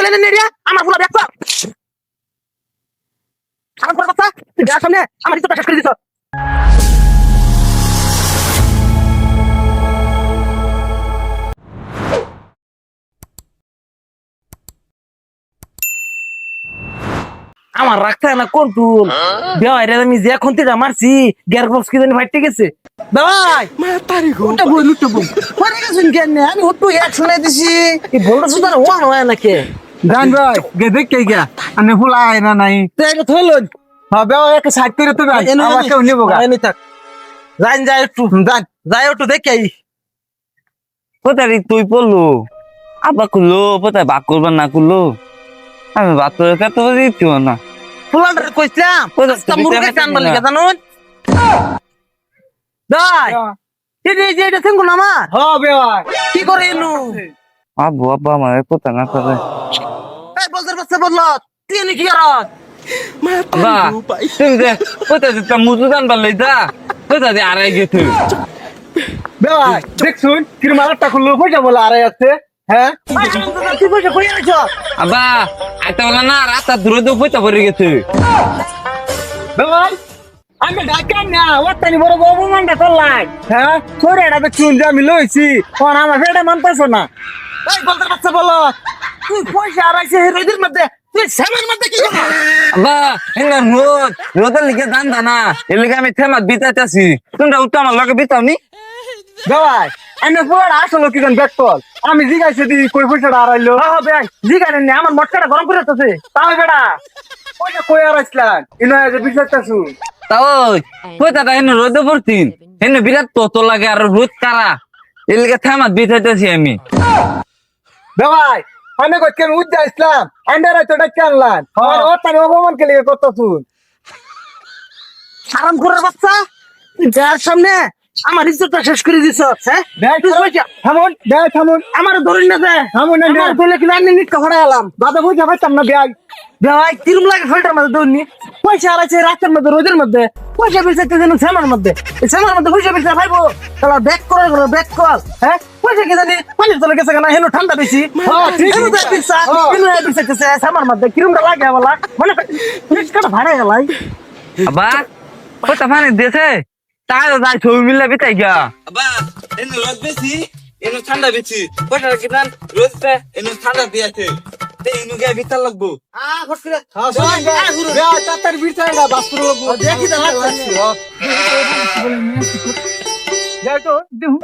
চলে নেন এরিয়া আমার পুরো ব্যাগ কর খারাপ করে কথা তুই ব্যাগ সামনে আমার ইজ্জতটা শেষ করে দিছ আমার রাখতে না কন্ট্রোল বেওয়াই রে আমি যে খুনতিটা মারছি গিয়ার বক্স কি জানি ফাইটে গেছে বেওয়াই মা তারি গো ওটা বই লুটে বই পড়ে গেছেন কেন আমি হট্টু এক শুনে দিছি এই বলটা সুদার ওয়ান হয় নাকি জান ভাই গে দেখ কে গিয়া আনে ফুলা আয় না নাই তুই এটা থইলন হবে একটা সাইড করে তো ভাই আমার কেউ নেবো গা এনে থাক যাই যাই একটু জান যাই একটু দেখে আই কোথায় তুই পড়লো আবার করলো কোথায় বাক করবার না করলো আমি বাক করে কত দিচ্ছি না ফুলান্ডারে কইছিলাম কোথায় আজকে মুরগে টান বলি কথা নন দাই এই যে এটা থেঙ্গু না আমার হবে ভাই কি করে এলু আব্বু আব্বা আমার কোথায় না করে এই বলদের বাচ্চা বললো তুই এনে কি করছ মা আব্বা তারি গো পাই তুমি যে কোথায় দিতাম মুজু গান পারলে যা কোথায় দিয়ে আড়াই গেছে ভাই দেখ শুন কিরমারটা খুললো পয়সা বলে আরে আছে হ্যাঁ তুই বসে কই আছ আব্বা একটা বলা না রাস্তা দূরে দূরে পয়সা পড়ে গেছে ভাই আমি ডাকাম না ওটানি বড় অপমানটা করলাই হ্যাঁ তোর এটা তো চুন যে আমি লইছি কোন আমার ফেটা মানতেছ না এই বলদের বাচ্চা বললো তুই পয়সা আড়াইছে রোদের মধ্যে তুই সেমের মধ্যে কি করছ আব্বা এনে রোদের লিখে জান না এর লিখে আমি থেমাত বিতাইতেছি তোমরা উত্তর আমার লগে বিতাওনি ভাই এনে পুরো আসলো কি জান দেখতল আমি জিগাইছি দি কই পয়সাটা আড়াইলো হ্যাঁ ভাই জিগারে নে আমার মটকাটা গরম করে দিতেছে তাও বেটা পয়সা কই আড়াইছিলাম ইনো যে বিচারতাছু তাও পয়সাটা এনে রোদে পড়তিন এনে বিরাট তত লাগে আর রোদ কারা এর লিখে থেমাত বিতাইতেছি আমি ভাই আমি কই কেন উদ্দা ইসলাম আন্ডার তো ডাক আনলাম আর ওটানি অপমান কে লিগে করতাছু আরাম করার বাচ্চা তুই যার সামনে আমার ইজ্জতটা শেষ করে দিছ হ্যাঁ ভাই তুই পয়সা থামুন ভাই থামুন আমার ধরুন না দে থামুন না আমার বলে কি আমি নিট কভারে এলাম দাদা পয়সা পাইতাম না ভাই ভাই কিরম লাগে ফিল্টার মধ্যে দৌড়নি পয়সা আড়াইছে রাতের মধ্যে রোদের মধ্যে পয়সা বেঁচে যেন শ্যামার মধ্যে এই শ্যামার মধ্যে পয়সা বেঁচে ভাইবো তাহলে ব্যাক করে ব্যাক কল হ্যাঁ পয়সা কি জানি পানির তলে গেছে কেন হেন ঠান্ডা বেশি হেন তো পিসা কিনু বেঁচেছে শ্যামার মধ্যে কিরমটা লাগে বলা মানে ফ্রিজটা ভাড়া গেলাই আব্বা পয়সা পানি দিয়েছে তাই যাই ছবি মিলে বিতাই গা আব্বা এনে রোদ বেশি এনে ঠান্ডা বেশি পয়সা কিনান রোদতে এনে ঠান্ডা দিয়েছে এনে গে বিতাল লাগবো ফট করে ভাই তাড়াতাড়ি বিচারটা বাস করে লাগবো দেখি তো লাগছে যাই তো দেহু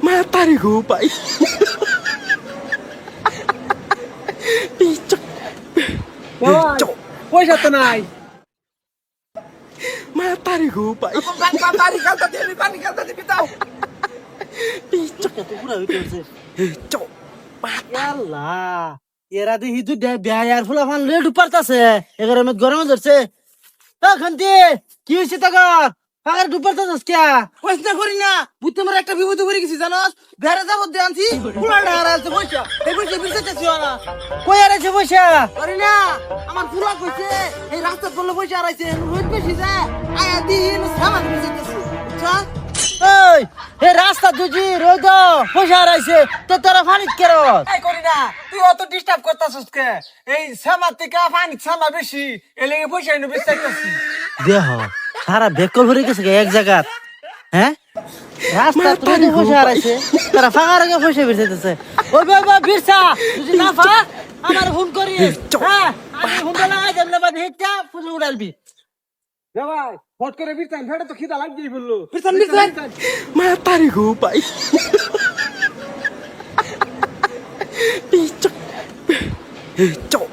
মা তারি গো পাই পয়সা তো নাই মা তারি গো পাই পানি খালতা দিবি পানি খালতা দিবি তাও পুরা হইতেছে আল্লাহ এরা দেখি তুই বেয়ার ফুলা ফান লেট পারতাছে এগারে মত গরমে ধরছে খান্তি কি হইছে তখন পাগার ডুপারতাছস কে কইছ না করি না বুঝতে মোর একটা বিপদ পড়ে গেছি জানোস বেরে যাব দে আনছি পুরা ডারা আছে পয়সা এই পয়সা বিরতেছি না কই আরাইছে পয়সা করি না আমার পুরা কইছে এই রাস্তা পড়লে পয়সা আরাইছে রোজ বেশি যায় আয়া দিন সামান বিরতেছি বুঝছ এই এই রাস্তা দুজি রোদ পয়সা আরাইছে তো তোরা ফানিত কেরো এই করি না তুই অত ডিস্টার্ব করতাছস কে এই সামা থেকে পানি সামা বেশি এলেগে পয়সা এনে বেচাইতাছি দেহ সারা বেকল ভরে গেছে এক জায়গা হ্যাঁ রাস্তা তুই পয়সা আরাইছে তারা ফাঁকার আগে পয়সা বিরতেছে ওই বাবা বিরসা তুই না ফা আমার ফোন করি হ্যাঁ আমি ফোন লাগাই দেব না বাদ হেটা ফুল উড়ালবি ভাই ফট করে বিরতান ফেটা তো খিদা লাগবেই বললো বিরসান বিরসান মা তারি গো পাই চক